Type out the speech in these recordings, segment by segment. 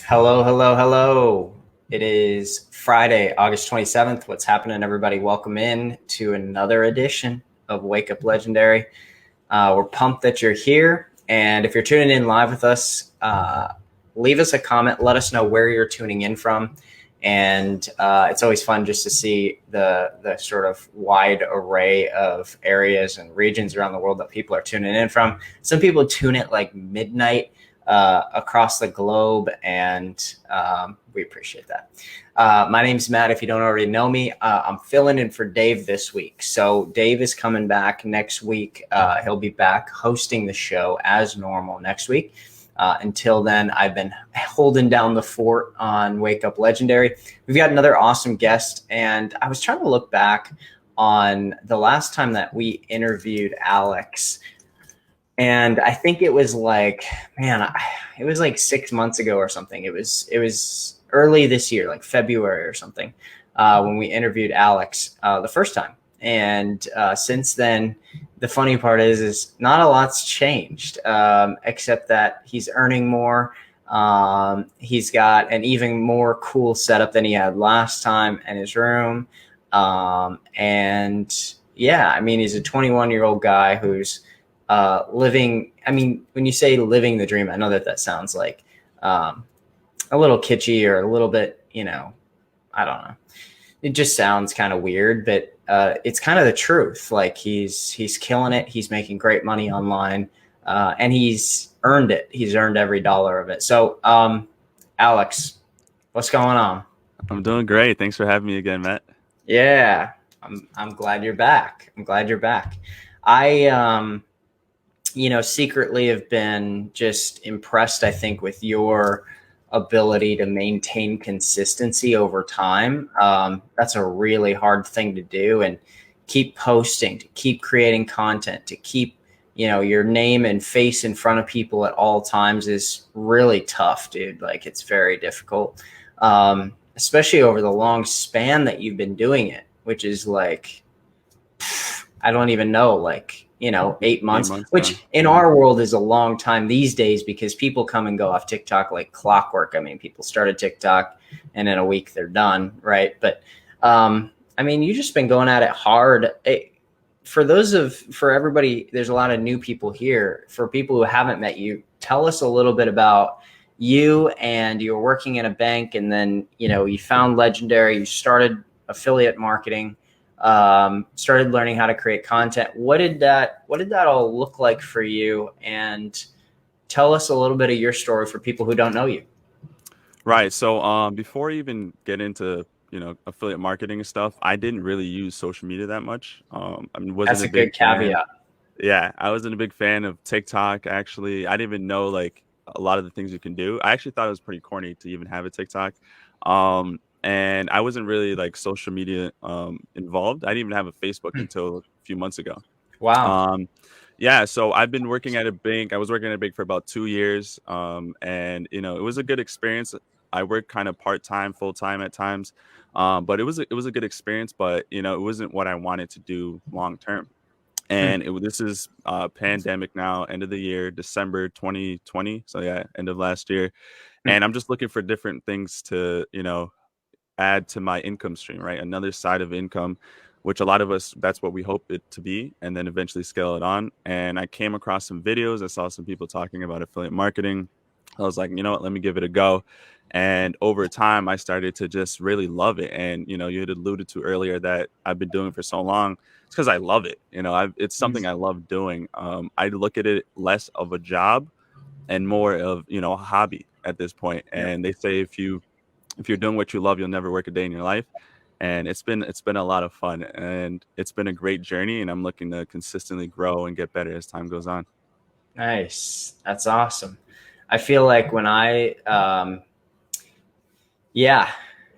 Hello, hello, hello. It is Friday, August 27th. What's happening, everybody? Welcome in to another edition of Wake Up Legendary. We're pumped that you're here. And if you're tuning in live with us, leave us a comment. Let us know where you're tuning in from. And it's always fun just to see the sort of wide array of areas and regions around the world that people are tuning in from. Some people tune it like midnight across the globe, and we appreciate that. My name's Matt. If you don't already know me, I'm filling in for Dave this week. So Dave is coming back next week. He'll be back hosting the show as normal next week. Until then, I've been holding down the fort on Wake Up Legendary. We've got another awesome guest, and I was trying to look back on the last time that we interviewed Alex. And I think it was like, it was like 6 months ago or something. It was early this year, like February or something, when we interviewed Alex the first time. And since then, the funny part is not a lot's changed, except that he's earning more. He's got an even more cool setup than he had last time in his room. And yeah, I mean, he's a 21-year-old guy who's living. I mean, when you say living the dream, I know that sounds like a little kitschy or a little bit, I don't know. It just sounds kind of weird, but it's kind of the truth. Like he's killing it. He's making great money online, and he's earned it. He's earned every dollar of it. So, Alex, what's going on? I'm doing great. Thanks for having me again, Matt. Yeah, I'm glad you're back. I'm glad you're back. I secretly have been just impressed, I think, with your ability to maintain consistency over time. That's a really hard thing to do, and keep posting, to keep creating content, to keep, your name and face in front of people at all times is really tough, dude. Like, it's very difficult, especially over the long span that you've been doing it, which is like, I don't even know, like, 8 months, which in our world is a long time these days because people come and go off TikTok like clockwork. I mean, people started TikTok and in a week they're done, right? But I mean, you've just been going at it hard. For everybody, there's a lot of new people here. For people who haven't met you, tell us a little bit about you. And you were working in a bank, and then you found Legendary. You started affiliate marketing. Started learning how to create content. What did that all look like for you? And tell us a little bit of your story for people who don't know you. Right. So before I even get into affiliate marketing and stuff, I didn't really use social media that much. I mean, wasn't That's a a good big fan. caveat. Yeah, I wasn't a big fan of TikTok. Actually, I didn't even know like a lot of the things you can do. I actually thought it was pretty corny to even have a TikTok. And I wasn't really like social media involved. I didn't even have a Facebook until a few months ago. Wow. Um, yeah, so I've been working at a bank. I was working at a bank for about 2 years, and it was a good experience. I worked kind of part time, full time at times, but it was a good experience. But it wasn't what I wanted to do long term. And this is pandemic now, end of the year, December 2020. So yeah, end of last year, and I'm just looking for different things to add to my income stream, right? Another side of income, which a lot of us, that's what we hope it to be, and then eventually scale it on. And I came across some videos. I saw some people talking about affiliate marketing. I was like, you know what, let me give it a go. And over time, I started to just really love it. And, you had alluded to earlier that I've been doing it for so long. It's because I love it. It's something I love doing. I look at it less of a job and more of, a hobby at this point. And they say if you're doing what you love, you'll never work a day in your life. And it's been a lot of fun, and it's been a great journey, and I'm looking to consistently grow and get better as time goes on. Nice. That's awesome. I feel like when yeah.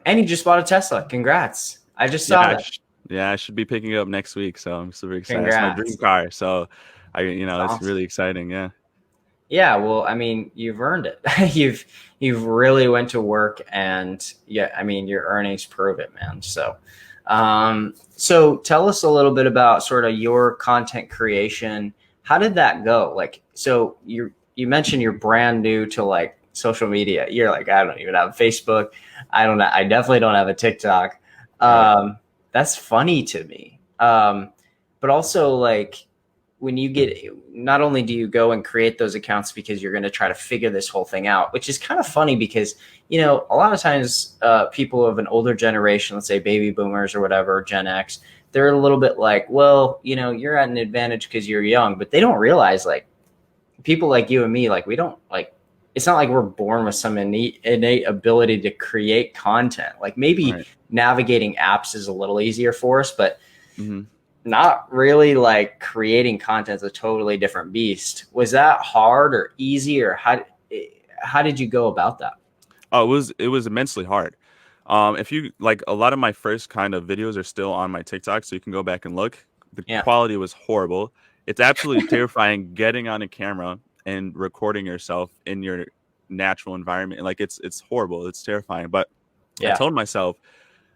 And you just bought a Tesla. Congrats. I just saw that. I should be picking it up next week, so I'm super excited. Congrats. It's my dream car, so it's awesome. really exciting. Yeah. Yeah, well, I mean, you've earned it. you've really went to work, and yeah, I mean, your earnings prove it, man. So, so tell us a little bit about sort of your content creation. How did that go? Like, so you mentioned you're brand new to like social media. You're like, I don't even have Facebook. I definitely don't have a TikTok. Right. That's funny to me. But also like when you get, not only do you go and create those accounts because you're going to try to figure this whole thing out, which is kind of funny because, you know, a lot of times people of an older generation, let's say baby boomers or whatever, Gen X, they're a little bit like, well, you know, you're at an advantage because you're young, but they don't realize like people like you and me, like we don't like, it's not like we're born with some innate ability to create content. Like maybe Right. navigating apps is a little easier for us, but Hmm. not really. Like creating content is a totally different beast. Was that hard or easy, or how did you go about that? Oh, it was immensely hard. If you like, a lot of my first kind of videos are still on my TikTok, so you can go back and look. The Yeah. quality was horrible. It's absolutely terrifying getting on a camera and recording yourself in your natural environment. Like it's horrible. It's terrifying. But I Yeah. told myself,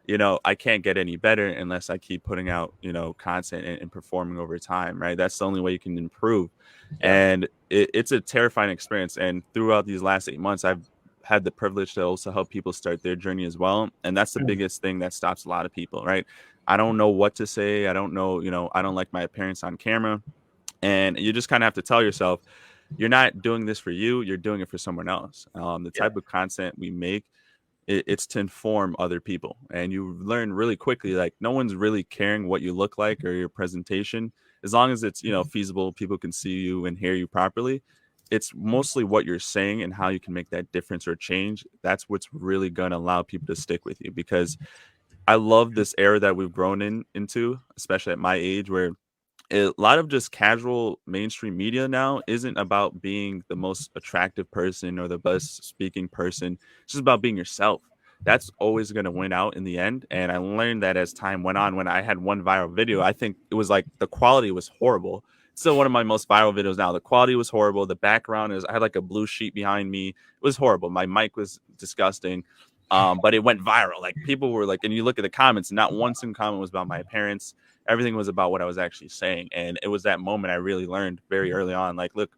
you know, I can't get any better unless I keep putting out, you know, content and performing over time, right? That's the only way you can improve. Yeah. And it's a terrifying experience. And throughout these last 8 months, I've had the privilege to also help people start their journey as well. And that's the biggest thing that stops a lot of people, right? I don't know what to say. I don't know, you know, I don't like my appearance on camera. And you just kind of have to tell yourself, you're not doing this for you, you're doing it for someone else. The Yeah. type of content we make, it's to inform other people, and you learn really quickly like no one's really caring what you look like or your presentation, as long as it's, you know, feasible, people can see you and hear you properly. It's mostly what you're saying and how you can make that difference or change. That's what's really going to allow people to stick with you, because I love this era that we've grown into, especially at my age, where a lot of just casual mainstream media now isn't about being the most attractive person or the best speaking person. It's just about being yourself. That's always going to win out in the end. And I learned that as time went on. When I had one viral video, I think it was like the quality was horrible. It's still one of my most viral videos now. The quality was horrible. The background is, I had like a blue sheet behind me. It was horrible. My mic was disgusting. But it went viral. Like people were like, and you look at the comments, not one single comment was about my appearance. Everything was about what I was actually saying. And it was that moment I really learned very early on. Like, look,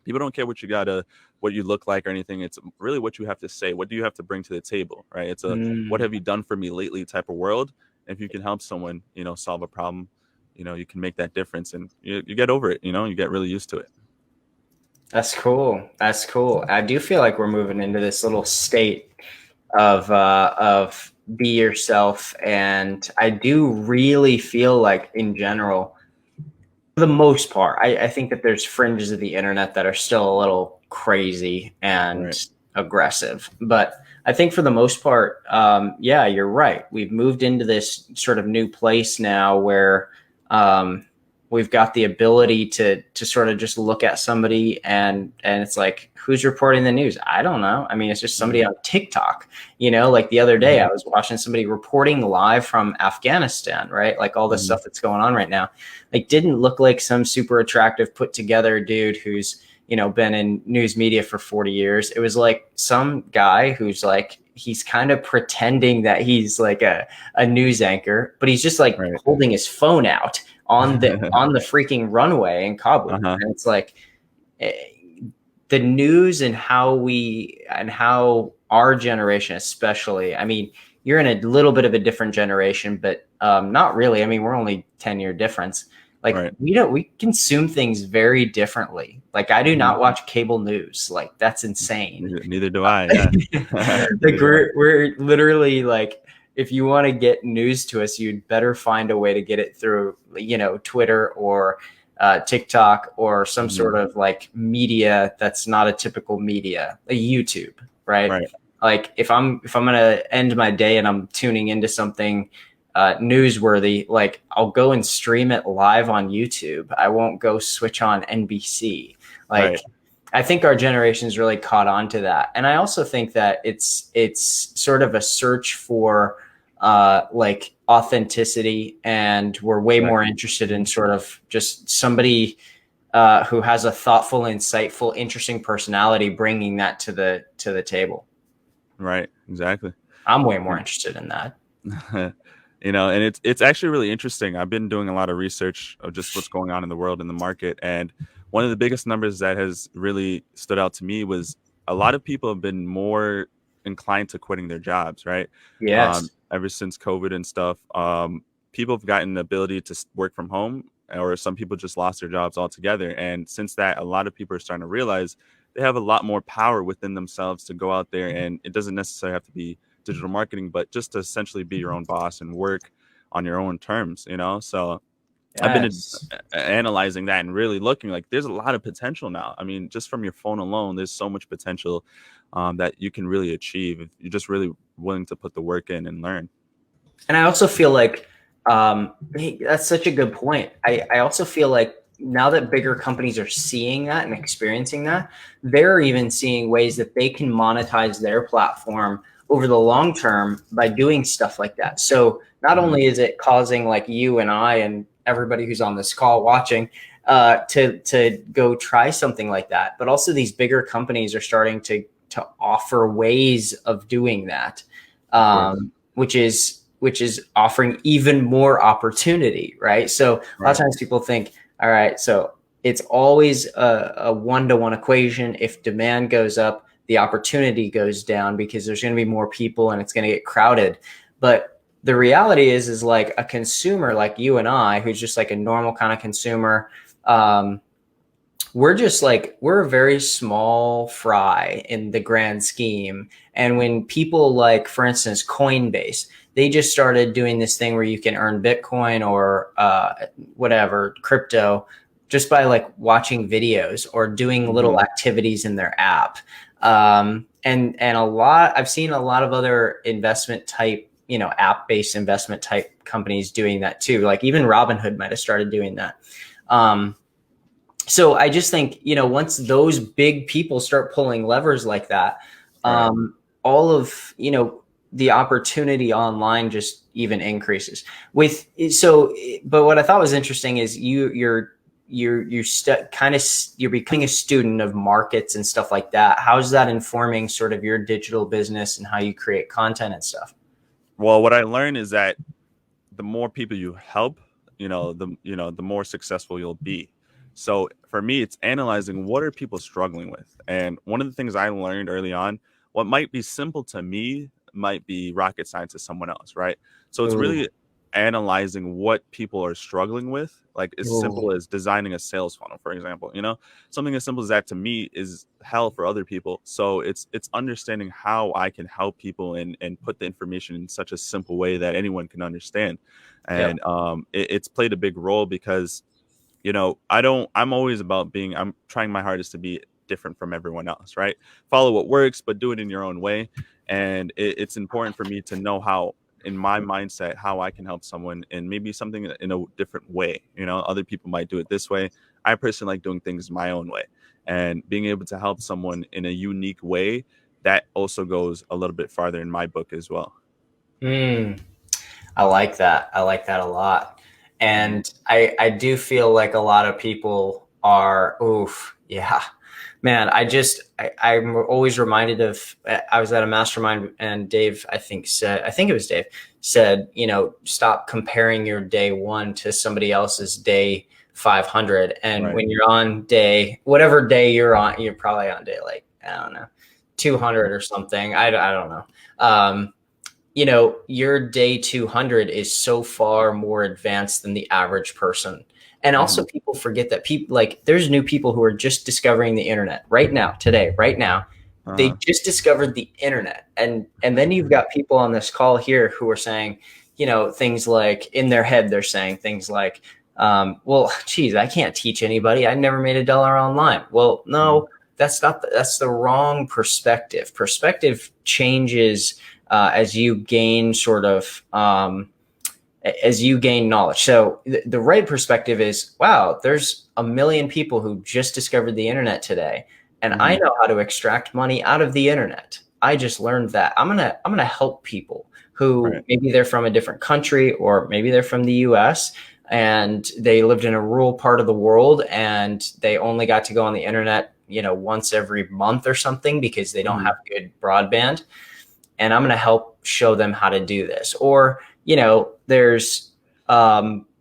people don't care what you look like or anything. It's really what you have to say. What do you have to bring to the table? Right. It's a, what Mm. have you done for me lately type of world. And if you can help someone, you know, solve a problem, you know, you can make that difference, and you get over it, you know, you get really used to it. That's cool. That's cool. I do feel like we're moving into this little state of be yourself, and I do really feel like in general, for the most part, I think that there's fringes of the internet that are still a little crazy and Right. aggressive, but I think for the most part, yeah, you're right. We've moved into this sort of new place now where um, we've got the ability to sort of just look at somebody and it's like, who's reporting the news? I don't know. I mean, it's just somebody Hmm. on TikTok. You know, like the other day, I Hmm. was watching somebody reporting live from Afghanistan, right? Like all this Hmm. stuff that's going on right now. Like, didn't look like some super attractive, put together dude who's, you know, been in news media for 40 years. It was like some guy who's like, he's kind of pretending that he's like a news anchor, but he's just like Right. holding his phone out on the freaking runway in Kabul. Uh-huh. And it's like eh, the news and how our generation, especially, I mean, you're in a little bit of a different generation, but not really. I mean, we're only 10-year difference. Like Right. we consume things very differently. Like I do Hmm. not watch cable news. Like that's insane. Neither do I. Yeah. Like Neither do I. we're literally like, if you want to get news to us, you'd better find a way to get it through, you know, Twitter or TikTok or some Hmm. sort of like media that's not a typical media, like YouTube, right? Right. Like if I'm gonna end my day and I'm tuning into something newsworthy, like I'll go and stream it live on YouTube. I won't go switch on NBC. Like Right. I think our generation's really caught on to that. And I also think that it's sort of a search for like authenticity, and we're way Right. more interested in sort of just somebody who has a thoughtful, insightful, interesting personality bringing that to the table. Right. Exactly. I'm way more interested in that. You know, and it's actually really interesting. I've been doing a lot of research of just what's going on in the world in the market, and one of the biggest numbers that has really stood out to me was a lot of people have been more inclined to quitting their jobs, right? Yes. Ever since COVID and stuff, people have gotten the ability to work from home, or some people just lost their jobs altogether. And since that, a lot of people are starting to realize they have a lot more power within themselves to go out there, and it doesn't necessarily have to be digital marketing, but just to essentially be your own boss and work on your own terms, you know? So I've been Yes. analyzing that and really looking like there's a lot of potential now. I mean, just from your phone alone, there's so much potential that you can really achieve if you're just really willing to put the work in and learn. And I also feel like hey, that's such a good point. I also feel like now that bigger companies are seeing that and experiencing that, they're even seeing ways that they can monetize their platform over the long term by doing stuff like that. So not Mhm. only is it causing like you and I and everybody who's on this call watching to go try something like that, but also these bigger companies are starting to offer ways of doing that, Of course. which is offering even more opportunity, right? So a lot of Right. times people think, all right, so it's always a one-to-one equation. If demand goes up, the opportunity goes down because there's going to be more people and it's going to get crowded. But the reality is like a consumer like you and I, who's just like a normal kind of consumer, um, we're a very small fry in the grand scheme. And when people like, for instance, Coinbase, they just started doing this thing where you can earn Bitcoin or whatever crypto just by like watching videos or doing little Hmm. activities in their app. And I've seen a lot of other investment type, app based investment type companies doing that too. Like even Robinhood might have started doing that. Um, so I just think, once those big people start pulling levers like that, Right. all of, the opportunity online just even increases with, but what I thought was interesting is you're becoming a student of markets and stuff like that. How's that informing sort of your digital business and how you create content and stuff? Well, what I learned is that the more people you help, the more successful you'll be. So for me, it's analyzing what are people struggling with. And one of the things I learned early on, what might be simple to me might be rocket science to someone else, right? So it's Ooh, really analyzing what people are struggling with, like as ooh, simple as designing a sales funnel, for example. Something as simple as that to me is hell for other people. So it's understanding how I can help people and put the information in such a simple way that anyone can understand. yep. And it's played a big role because I'm always about I'm trying my hardest to be different from everyone else, right? Follow what works, but do it in your own way. And it's important for me to know how, in my mindset, how I can help someone and maybe something in a different way. Other people might do it this way. I personally like doing things my own way, and being able to help someone in a unique way, that also goes a little bit farther in my book as well. Mm. I like that. I like that a lot. Hmm. And I do feel like a lot of people are, oof, yeah. Man, I'm always reminded of, I was at a mastermind and Dave, I think it was Dave, said, stop comparing your day one to somebody else's day 500. And Right. when you're on whatever day you're on, you're probably on day like, I don't know, 200 or something. I don't know. Your day 200 is so far more advanced than the average person. And also Hmm. people forget that people like there's new people who are just discovering the internet right now, today, right now. They Uh-huh. just discovered the internet. And then you've got people on this call here who are saying, things like in their head, they're saying things like, well, geez, I can't teach anybody. I never made $1 online. Well, Mhm. no, that's the wrong perspective. Perspective changes as you gain as you gain knowledge. So the right perspective is, wow, there's a million people who just discovered the internet today, and I Mhm. know how to extract money out of the internet. I just learned that. I'm gonna help people who Right. maybe they're from a different country or maybe they're from the US and they lived in a rural part of the world and they only got to go on the internet, once every month or something because they don't have Mhm. good broadband, and I'm going to help show them how to do this. Or, there's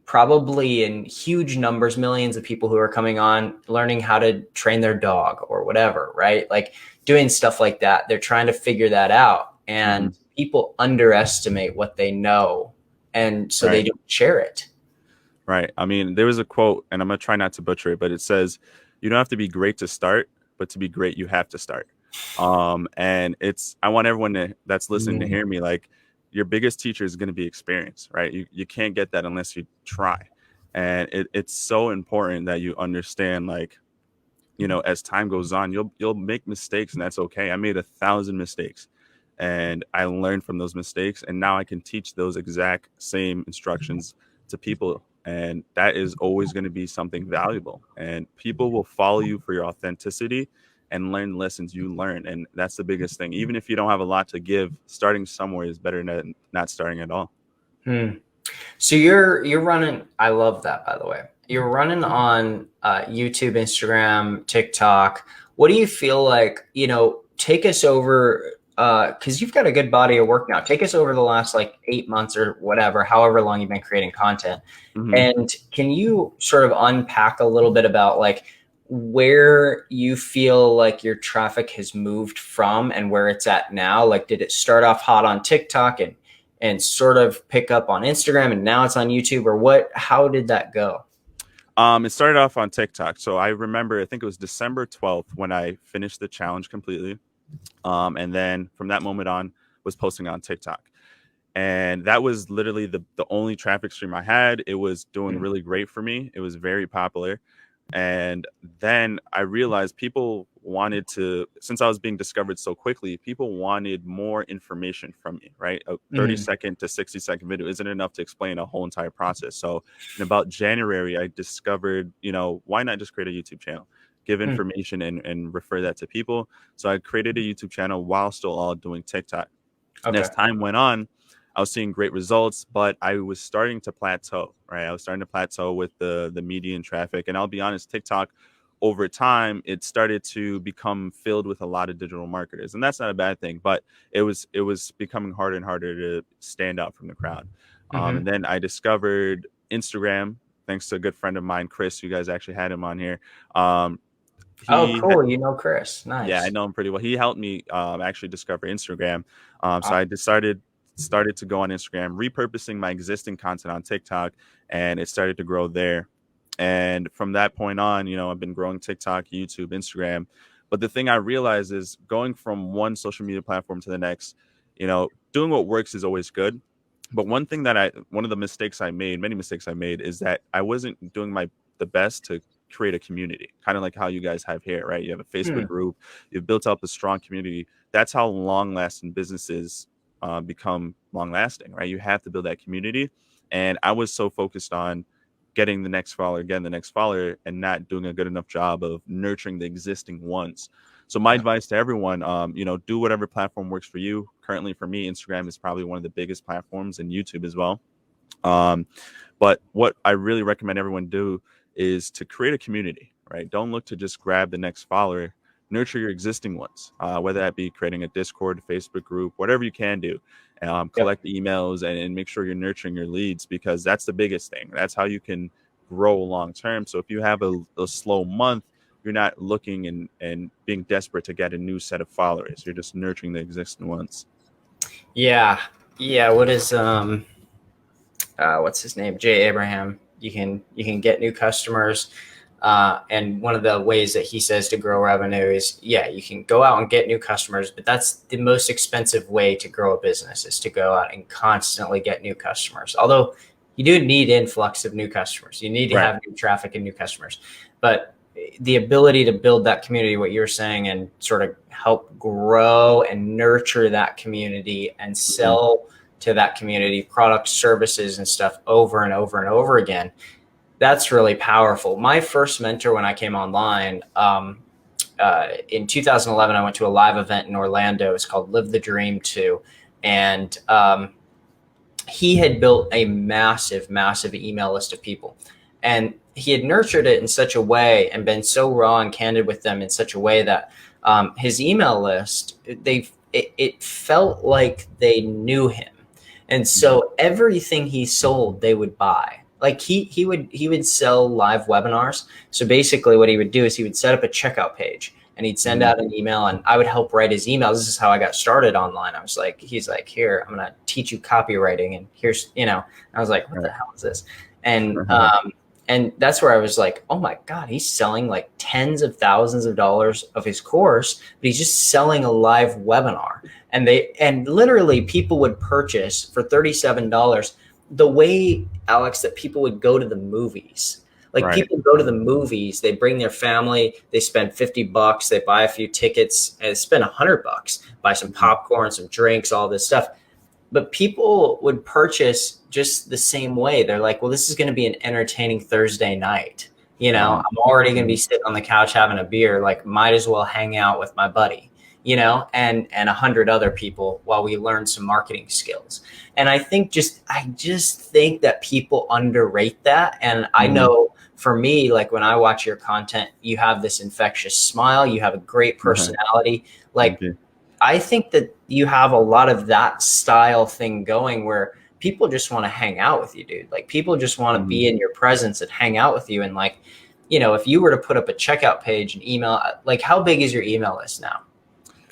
probably in huge numbers, millions of people who are coming on, learning how to train their dog or whatever, right? Like doing stuff like that. They're trying to figure that out. Hmm. And people underestimate what they know. And so they Right. don't share it. Right. I mean, there was a quote, and I'm gonna try not to butcher it, but it says, "You don't have to be great to start, but to be great, you have to start." And it's I want everyone that's listening to Mm. hear me like your biggest teacher is going to be experience, right? You can't get that unless you try, and it's so important that you understand like as time goes on, you'll make mistakes, and that's okay. I made 1,000 mistakes, and I learned from those mistakes, and now I can teach those exact same instructions to people, and that is always going to be something valuable. And people will follow you for your authenticity and learn lessons you learn, and that's the biggest thing. Even if you don't have a lot to give, starting somewhere is better than not starting at all. Hmm. So you're running. I love that, by the way. You're running on YouTube, Instagram, TikTok. What do you feel like? Take us over because you've got a good body of work now. Take us over the last like 8 months or whatever, however long you've been creating content. Hmm. And can you sort of unpack a little bit about like where you feel like your traffic has moved from and where it's at now? Like, did it start off hot on TikTok and sort of pick up on Instagram and now it's on YouTube, or what? How did that go? It started off on TikTok. So I remember, I think it was December 12th when I finished the challenge completely. And then from that moment on, was posting on TikTok. And that was literally the only traffic stream I had. It was doing Mm. really great for me. It was very popular. And then I realized people wanted to, since I was being discovered so quickly, people wanted more information from me, right? A 30 Mm. second to 60-second video isn't enough to explain a whole entire process. So in about January, I discovered, why not just create a YouTube channel, give Mm. information and refer that to people. So I created a YouTube channel while still all doing TikTok. And as Okay. time went on, I was seeing great results, but I was starting to plateau, right? I was starting to plateau with the median traffic. And I'll be honest, TikTok over time, it started to become filled with a lot of digital marketers. And that's not a bad thing, but it was becoming harder and harder to stand out from the crowd. Mm-hmm. And then I discovered Instagram, thanks to a good friend of mine, Chris. You guys actually had him on here. Um, Oh, he cool. You know Chris. Yeah, I Nice. know him pretty well. He helped me actually discover Instagram. So I Awesome. decided started to go on Instagram, repurposing my existing content on TikTok, and it started to grow there. And from that point on, I've been growing TikTok, YouTube, Instagram. But the thing I realized is going from one social media platform to the next, doing what works is always good. But one of the mistakes I made, many mistakes I made, is that I wasn't doing the best to create a community, kind of like how you guys have here, right? You have a Facebook Hmm. group, you've built up a strong community. That's how long lasting businesses become long lasting, right? You have to build that community. And I was so focused on getting the next follower, again, the next follower, and not doing a good enough job of nurturing the existing ones. So my Yeah. advice to everyone, do whatever platform works for you. Currently for me, Instagram is probably one of the biggest platforms, and YouTube as well. Um, but what I really recommend everyone do is to create a community, right? Don't look to just grab the next follower. Nurture your existing ones, whether that be creating a Discord, Facebook group, whatever you can do. Yep. Collect emails and make sure you're nurturing your leads, because that's the biggest thing. That's how you can grow long term. So if you have a slow month, you're not looking and being desperate to get a new set of followers. You're just nurturing the existing ones. Yeah. Yeah. What's his name? Jay Abraham. You can get new customers. And one of the ways that he says to grow revenue is, yeah, you can go out and get new customers, but that's the most expensive way to grow a business, is to go out and constantly get new customers. Although you do need influx of new customers, you need to Right. have new traffic and new customers, but the ability to build that community, what you're saying, and sort of help grow and nurture that community and Mhm. sell to that community products, services, and stuff over and over and over again, that's really powerful. My first mentor when I came online, in 2011, I went to a live event in Orlando. It's called Live the Dream 2. And he had built a massive, massive email list of people. And he had nurtured it in such a way and been so raw and candid with them in such a way that his email list, it felt like they knew him. And Mhm. so everything he sold, they would buy. Like he would sell live webinars. So basically what he would do is he would set up a checkout page and he'd send out an email, and I would help write his emails. This is how I got started online. I was like, he's like, here, I'm going to teach you copywriting. And here's, I was like, what the hell is this? And that's where I was like, oh my God, he's selling like tens of thousands of dollars of his course, but he's just selling a live webinar. And literally people would purchase for $37 the way, Alex, that people would go to the movies. Like people go to the movies, they bring their family, they spend $50, they buy a few tickets, and spend $100, buy some popcorn, some drinks, all this stuff. But people would purchase just the same way. They're like, well, this is going to be an entertaining Thursday night. I'm already going to be sitting on the couch having a beer, like might as well hang out with my buddy, and 100 other people while we learn some marketing skills. And I just think that people underrate that. And I know for me, like when I watch your content, you have this infectious smile, you have a great personality. Like I think that you have a lot of that style thing going where people just want to hang out with you, dude. Like people just want to be in your presence and hang out with you. And like, if you were to put up a checkout page and email, like how big is your email list now?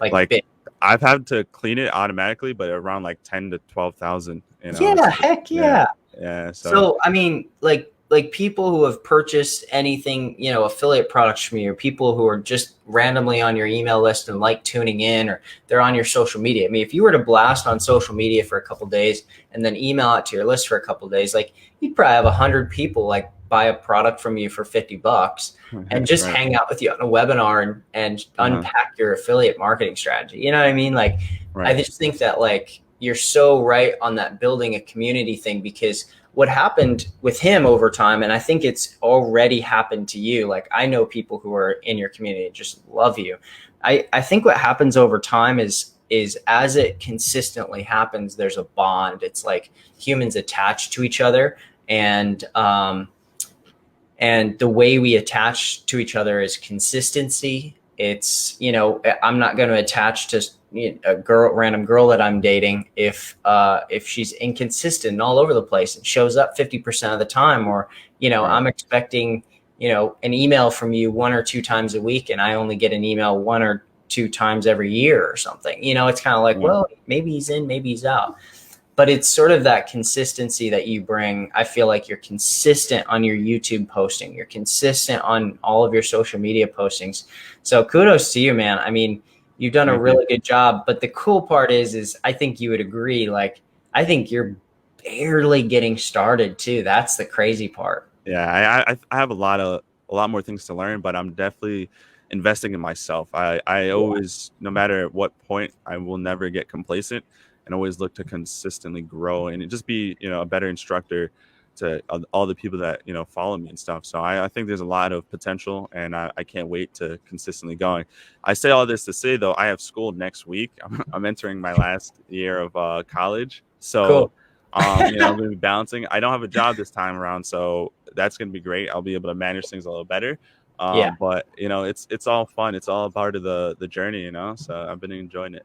Like big. I've had to clean it automatically, but around like 10 to 12,000. Yeah, heck yeah. Yeah. So I mean, like people who have purchased anything, affiliate products from you, or people who are just randomly on your email list and like tuning in, or they're on your social media. I mean, if you were to blast on social media for a couple of days and then email out to your list for a couple of days, like you'd probably have 100 people like buy a product from you for $50 and just hang out with you on a webinar and unpack your affiliate marketing strategy. You know what I mean? Like, I just think that like you're so right on that building a community thing, because what happened with him over time, and I think it's already happened to you. Like I know people who are in your community and just love you. I think what happens over time is as it consistently happens, there's a bond. It's like humans attach to each other, and the way we attach to each other is consistency. It's, I'm not going to attach to a random girl that I'm dating if she's inconsistent and all over the place and shows up 50% of the time, or, I'm expecting, an email from you 1 or 2 times a week, and I only get an email 1 or 2 times every year or something. It's kind of like, well, maybe he's in, maybe he's out. But it's sort of that consistency that you bring. I feel like you're consistent on your YouTube posting. You're consistent on all of your social media postings. So kudos to you, man. I mean, you've done a really good job. But the cool part is I think you would agree, like, I think you're barely getting started too. That's the crazy part. Yeah, I have a lot more things to learn, but I'm definitely investing in myself. I always, no matter what point, I will never get complacent, and always look to consistently grow and just be, a better instructor to all the people that, follow me and stuff. So I think there's a lot of potential, and I can't wait to consistently going. I say all this to say, though, I have school next week. I'm entering my last year of college. So, cool. I'm going to be balancing. I don't have a job this time around, so that's going to be great. I'll be able to manage things a little better. But, it's all fun. It's all part of the journey, so I've been enjoying it.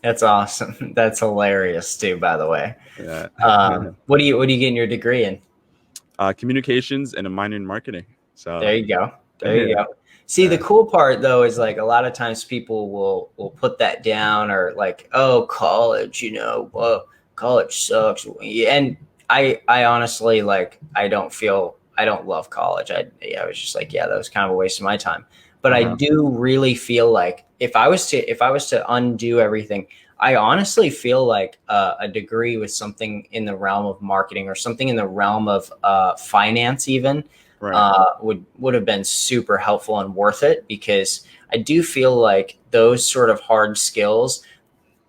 That's awesome. That's hilarious too, by the way. Yeah. What are you getting your degree in? Communications and a minor in marketing. So there you go. You go. See, the cool part though is like a lot of times people will put that down, or like, oh, college, well, college sucks. And I honestly, like, I don't love college. I was just like, that was kind of a waste of my time. But I do really feel like if I was to undo everything, I honestly feel like a degree with something in the realm of marketing, or something in the realm of finance even, would have been super helpful and worth it, because I do feel like those sort of hard skills,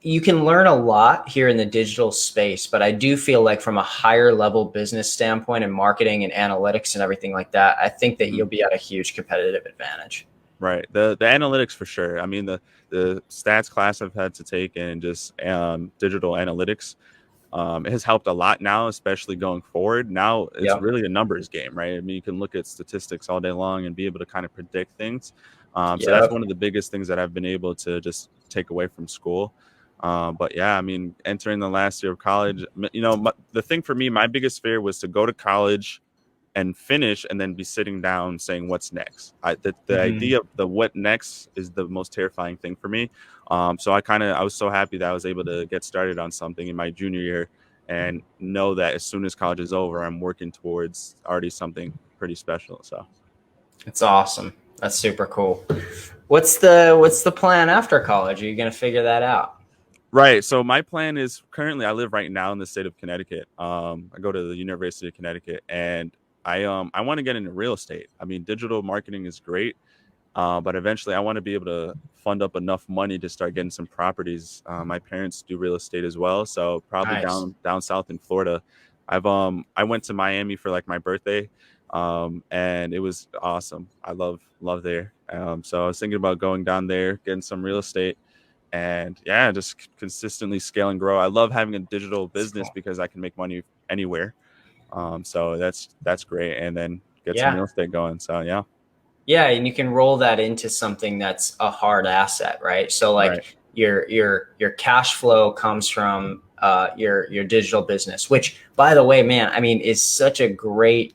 you can learn a lot here in the digital space, but I do feel like from a higher level business standpoint and marketing and analytics and everything like that, I think that you'll be at a huge competitive advantage. Right. The analytics for sure. I mean, the stats class I've had to take, and just digital analytics, it has helped a lot now, especially going forward. Now it's really a numbers game, right? I mean, you can look at statistics all day long and be able to kind of predict things. So that's one of the biggest things that I've been able to just take away from school. But yeah, I mean, entering the last year of college, the thing for me, my biggest fear was to go to college and finish and then be sitting down saying what's next. The Mhm. idea of the what next is the most terrifying thing for me. So I was so happy that I was able to get started on something in my junior year and know that as soon as college is over, I'm working towards already something pretty special. So It's awesome. That's super cool. What's the plan after college? Are you gonna figure that out? right. So my plan is currently I live right now in the state of Connecticut. I go to the University of Connecticut, and I want to get into real estate. I mean, digital marketing is great, but eventually I want to be able to fund up enough money to start getting some properties. My parents do real estate as well, so probably Nice. down south in Florida. I went to Miami for like my birthday, and it was awesome. I love there. So I was thinking about going down there, getting some real estate, and yeah, just consistently scale and grow. I love having a digital That's business cool. because I can make money anywhere. So that's great, and then get some Yeah. real estate going. So yeah, Yeah, and you can roll that into something that's a hard asset, right? So right. like your cash flow comes from your digital business, which by the way, man, I mean, is such a great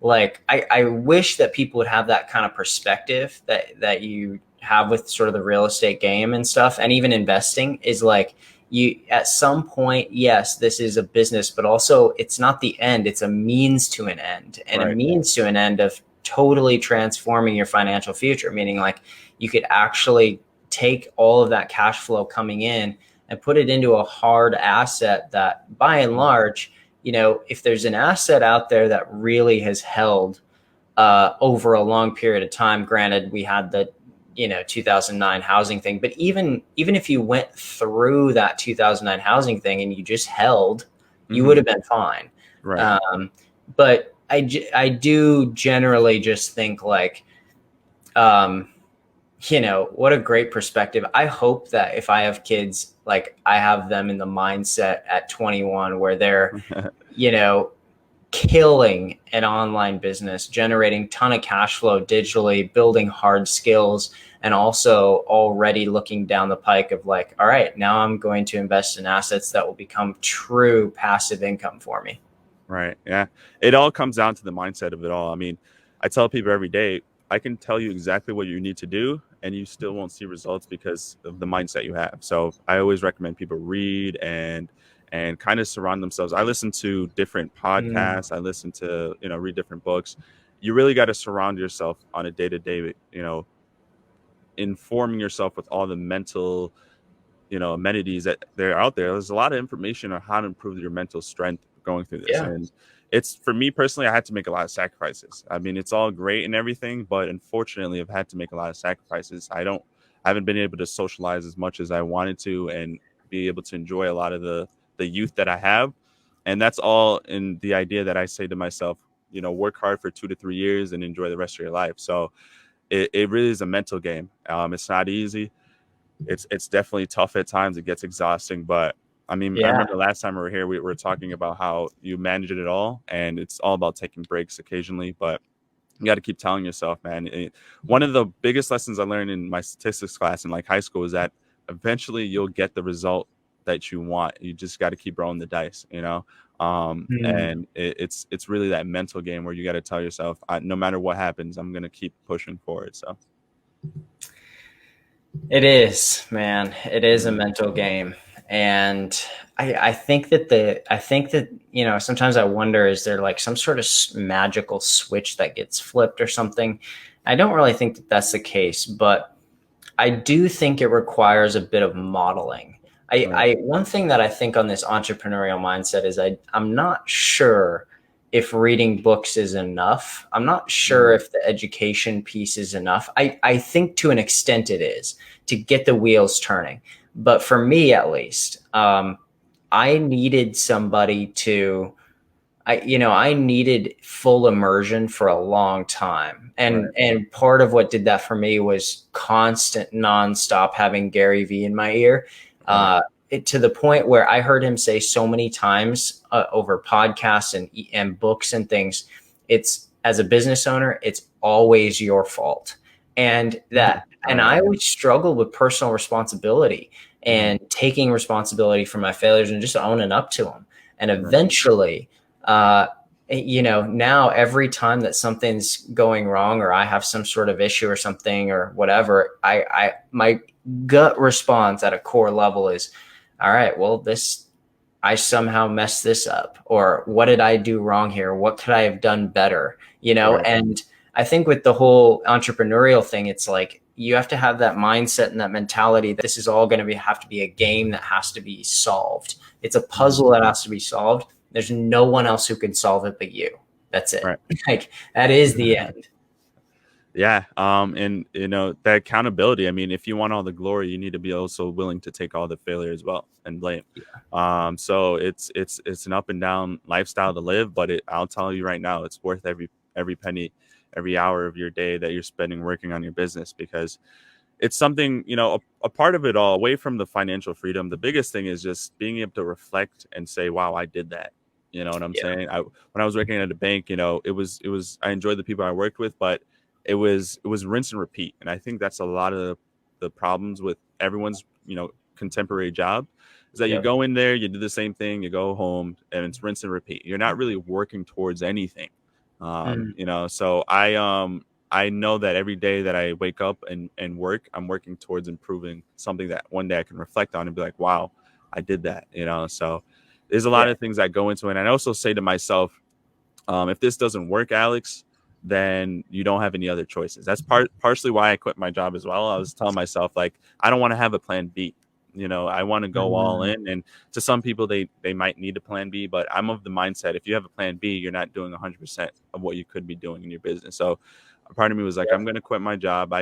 like I wish that people would have that kind of perspective that you have with sort of the real estate game and stuff, and even investing is like you at some point, yes, this is a business, but also it's not the end, it's a means to an end, and a Right. means to an end of totally transforming your financial future, meaning like you could actually take all of that cash flow coming in and put it into a hard asset that by and large, if there's an asset out there that really has held over a long period of time, granted, we had the 2009 housing thing, but even if you went through that 2009 housing thing and you just held, you would Hmm. have been fine. Right. But I do generally just think like, um, what a great perspective. I hope that if I have kids, like I have them in the mindset at 21 where they're, you know, killing an online business, generating ton of cash flow digitally, building hard skills, and also already looking down the pike of like, all right, now I'm going to invest in assets that will become true passive income for me. Right. Yeah. It all comes down to the mindset of it all. I mean, I tell people every day, I can tell you exactly what you need to do, and you still won't see results because of the mindset you have. So I always recommend people read and kind of surround themselves. I listen to different Mm, podcasts. I listen to, read different books. You really got to surround yourself on a day-to-day, informing yourself with all the mental amenities that they're out there. There's a lot of information on how to improve your mental strength going through this, yeah. and it's for me personally, I had to make a lot of sacrifices. I mean, it's all great and everything, but unfortunately I've had to make a lot of sacrifices. I haven't been able to socialize as much as I wanted to and be able to enjoy a lot of the youth that I have, and that's all in the idea that I say to myself, work hard for 2 to 3 years and enjoy the rest of your life. So it really is a mental game. It's not easy. It's definitely tough at times. It gets exhausting, but I mean, I Yeah. remember last time we were here, we were talking about how you manage it all, and it's all about taking breaks occasionally. But you got to keep telling yourself, man. One of the biggest lessons I learned in my statistics class in like high school is that eventually you'll get the result that you want. You just got to keep rolling the dice. Mm. And it's really that mental game where you got to tell yourself, no matter what happens, I'm gonna keep pushing forward. So. It is, man. It is a Mhm. mental game. And I think that, sometimes I wonder, is there like some sort of magical switch that gets flipped or something? I don't really think that that's the case, but I do think it requires a bit of modeling. Right. One thing that I think on this entrepreneurial mindset is I'm not sure if reading books is enough. I'm not sure Mhm. if the education piece is enough. I think to an extent it is to get the wheels turning. But for me, at least, I needed somebody to I needed full immersion for a long time. And Right. and part of what did that for me was constant nonstop having Gary Vee in my ear. Right. To the point where I heard him say so many times over podcasts and books and things, it's as a business owner, it's always your fault. And Mhm. I Right. always struggled with personal responsibility. and taking responsibility for my failures and just owning up to them. And Right. eventually, now every time that something's going wrong or I have some sort of issue or something or whatever, my gut response at a core level is, all right, well, I somehow messed this up, or what did I do wrong here? What could I have done better? Right. And I think with the whole entrepreneurial thing, it's like you have to have that mindset and that mentality that this is all going to have to be a game that has to be solved. It's a puzzle that has to be solved. There's no one else who can solve it but you. That's it. Right. Like that is the end. Yeah. And that accountability. I mean, if you want all the glory, you need to be also willing to take all the failure as well and blame. Yeah. So it's an up and down lifestyle to live, but I'll tell you right now, it's worth every penny, every hour of your day that you're spending working on your business, because it's something, a part of it all, away from the financial freedom. The biggest thing is just being able to reflect and say, wow, I did that. You know what I'm saying? When I was working at a bank, it was, I enjoyed the people I worked with, but it was rinse and repeat. And I think that's a lot of the problems with everyone's, contemporary job, is that you go in there, you do the same thing, you go home, and it's rinse and repeat. You're not really working towards anything. So I know that every day that I wake up and work, I'm working towards improving something that one day I can reflect on and be like, wow, I did that, so there's a lot of things that go into it. And I also say to myself, if this doesn't work, Alex, then you don't have any other choices. That's partially why I quit my job as well. I was telling myself, like, I don't want to have a plan B. I want to go all in. And to some people, they might need a plan B, but I'm of the mindset, if you have a plan B, you're not doing 100% of what you could be doing in your business. So a part of me was like, I'm going to quit my job.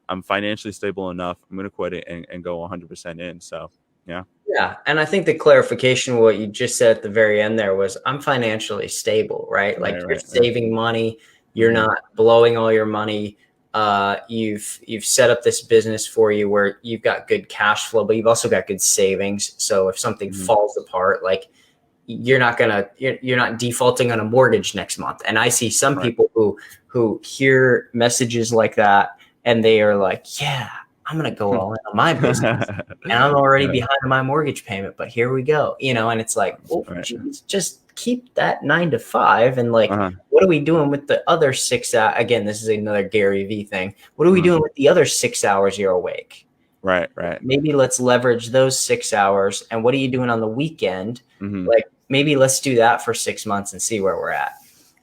I'm financially stable enough. I'm going to quit it and go 100% in. So, yeah. Yeah. And I think the clarification of what you just said at the very end there was, I'm financially stable, right? Like you're saving money. You're not blowing all your money. You've set up this business for you where you've got good cash flow, but you've also got good savings. So if something falls apart, like you're not defaulting on a mortgage next month. And I see some people who hear messages like that and they are like, yeah, I'm going to go all in on my business and I'm already behind on my mortgage payment, but here we go. And it's like, oh, geez, just keep that 9 to 5. And like, what are we doing with the other 6 hours? Again, this is another Gary V thing. What are we doing with the other 6 hours you're awake? Right. Maybe let's leverage those 6 hours. And what are you doing on the weekend? Like, maybe let's do that for 6 months and see where we're at.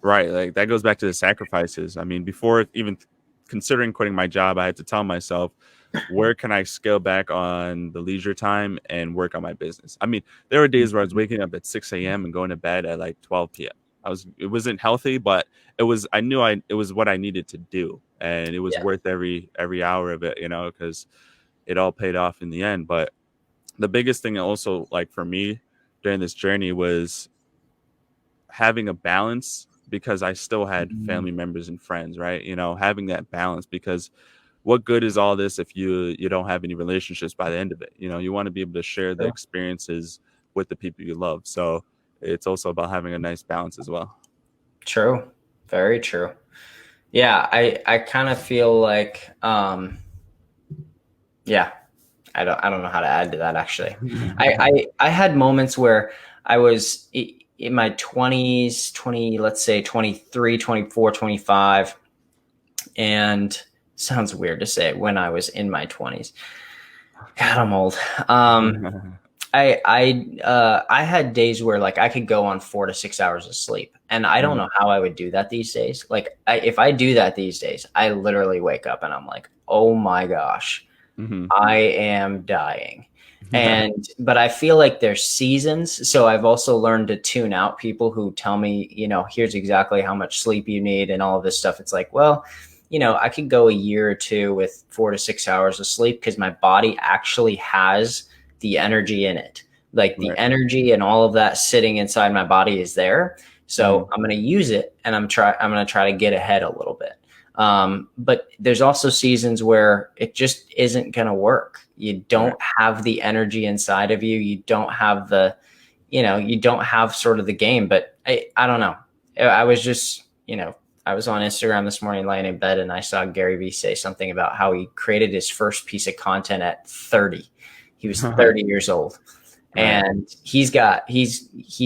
Right. Like that goes back to the sacrifices. I mean, before even considering quitting my job, I had to tell myself, where can I scale back on the leisure time and work on my business? I mean, there were days where I was waking up at 6 a.m. and going to bed at like 12 p.m. It wasn't healthy, but it was what I needed to do. And it was worth every hour of it, because it all paid off in the end. But the biggest thing also, like for me during this journey, was having a balance, because I still had family members and friends, right? Having that balance, because what good is all this if you don't have any relationships by the end of it? You want to be able to share the experiences with the people you love. So it's also about having a nice balance as well. True. Very true. Yeah. I kind of feel like, I don't know how to add to that, actually. I had moments where I was in my 20s, let's say 23, 24, 25, and sounds weird to say when I was in my 20s. God, I'm old. I had days where like I could go on 4 to 6 hours of sleep, and I don't know how I would do that these days. Like if I do that these days, I literally wake up and I'm like, oh my gosh, I am dying. But I feel like there's seasons. So I've also learned to tune out people who tell me, here's exactly how much sleep you need and all of this stuff. It's like, well, I could go a year or two with 4 to 6 hours of sleep because my body actually has the energy in it. Like the energy and all of that sitting inside my body is there. So I'm going to use it, and I'm going to try to get ahead a little bit. But there's also seasons where it just isn't going to work. You don't have the energy inside of you. You don't have you don't have sort of the game, but I don't know. I was just, I was on Instagram this morning laying in bed and I saw Gary Vee say something about how he created his first piece of content at 30. He was 30 years old. Right. And he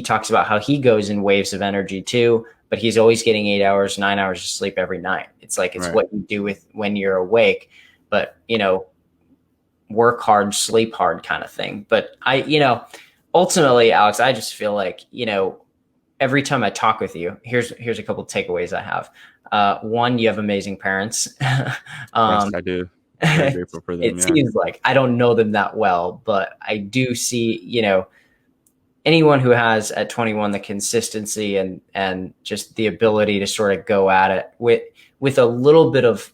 talks about how he goes in waves of energy too, but he's always getting 8 hours, 9 hours of sleep every night. It's like, it's Right. what you do with when you're awake, but work hard, sleep hard kind of thing. But ultimately, Alex, I just feel like, every time I talk with you, here's a couple of takeaways I have. One, you have amazing parents. Yes, I do. Very grateful for them. It Yeah. seems like I don't know them that well, but I do see, anyone who has at 21 the consistency and just the ability to sort of go at it with a little bit of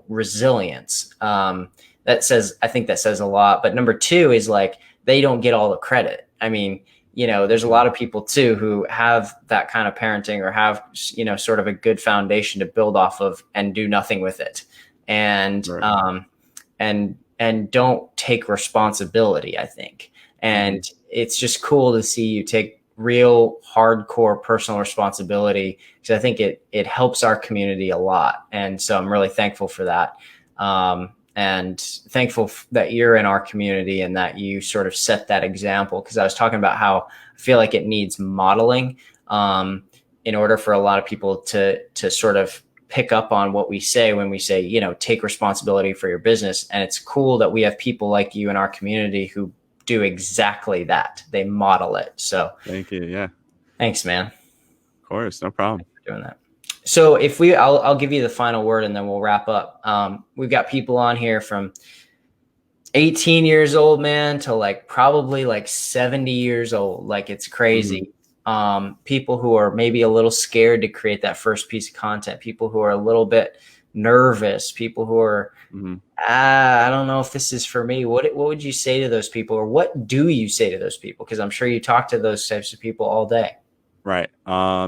resilience. I think that says a lot. But number two is like they don't get all the credit. I mean, there's a lot of people too who have that kind of parenting or have sort of a good foundation to build off of and do nothing with it, and Right. and don't take responsibility, I think. And it's just cool to see you take real hardcore personal responsibility, because I think it helps our community a lot. And so I'm really thankful for that. And thankful that you're in our community and that you sort of set that example. Because I was talking about how I feel like it needs modeling in order for a lot of people to sort of pick up on what we say when we say, take responsibility for your business. And it's cool that we have people like you in our community who do exactly that. They model it. So Thank you. Yeah. thanks, man. Of course. No problem. Thanks for doing that. So I'll give you the final word and then we'll wrap up. We've got people on here from 18 years old, man, to like probably like 70 years old. Like it's crazy. People who are maybe a little scared to create that first piece of content, people who are a little bit nervous, people who are, I don't know if this is for me. What would you say to those people, or what do you say to those people? Because I'm sure you talk to those types of people all day. Right.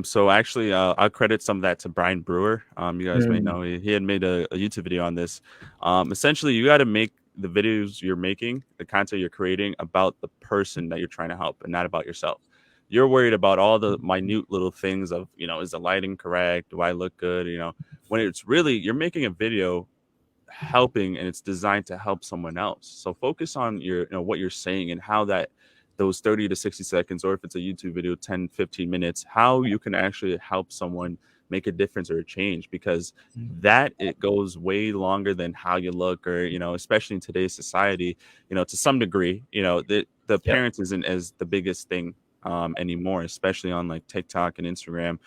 So actually, I'll credit some of that to Brian Brewer. You guys may know he had made a YouTube video on this. Essentially, you got to make the videos you're making, the content you're creating, about the person that you're trying to help, and not about yourself. You're worried about all the minute little things of, is the lighting correct? Do I look good? When it's really, you're making a video helping, and it's designed to help someone else. So focus on what you're saying and how those 30 to 60 seconds, or if it's a YouTube video, 10, 15 minutes, how you can actually help someone make a difference or a change, because that it goes way longer than how you look, or, especially in today's society, to some degree, the appearance isn't as the biggest thing anymore, especially on like TikTok and Instagram.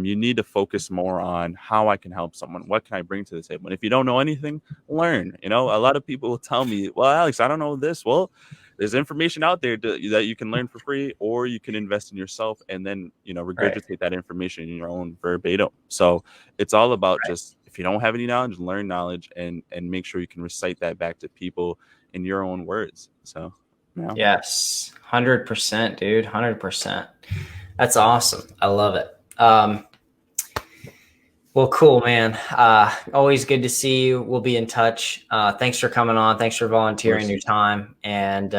You need to focus more on how I can help someone. What can I bring to the table? And if you don't know anything, learn. A lot of people will tell me, well, Alex, I don't know this. Well, there's information out there that you can learn for free, or you can invest in yourself and then, regurgitate that information in your own verbatim. So it's all about just, if you don't have any knowledge, learn knowledge and make sure you can recite that back to people in your own words. So, yeah. Yes, 100%, dude. 100%. That's awesome. I love it. Well, cool, man. Always good to see you. We'll be in touch. Thanks for coming on. Thanks for volunteering your time and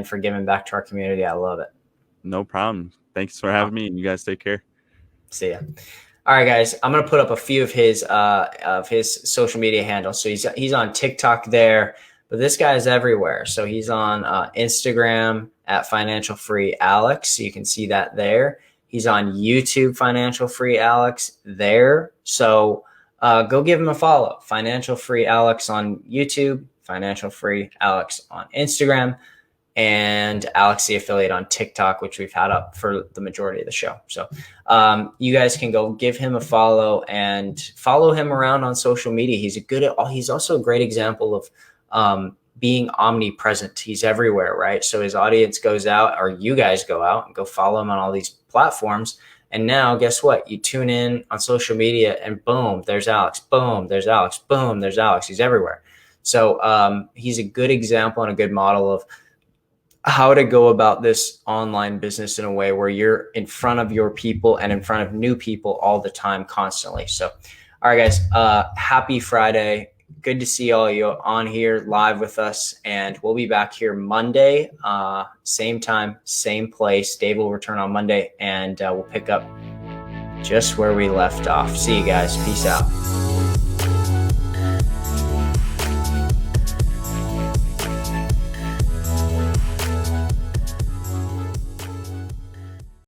for giving back to our community. I love it. No problem. Thanks for having me, and you guys take care. See ya. All right, guys. I'm gonna put up a few of his social media handles. So he's on TikTok there, but this guy is everywhere. So he's on Instagram at Financial Free Alex. So you can see that there. He's on YouTube, Financial Free Alex there. So go give him a follow. Financial Free Alex on YouTube, Financial Free Alex on Instagram, and Alex the Affiliate on TikTok, which we've had up for the majority of the show. So you guys can go give him a follow and follow him around on social media. He's also a great example of being omnipresent. He's everywhere, right? So his audience goes out, or you guys go out and go follow him on all these platforms. And now guess what? You tune in on social media and boom, there's Alex. Boom, there's Alex. Boom, there's Alex. He's everywhere. So he's a good example and a good model of how to go about this online business in a way where you're in front of your people and in front of new people all the time, constantly. So, all right, guys, happy Friday. Good to see all you on here live with us. And we'll be back here Monday, same time, same place. Dave will return on Monday, and we'll pick up just where we left off. See you guys. Peace out.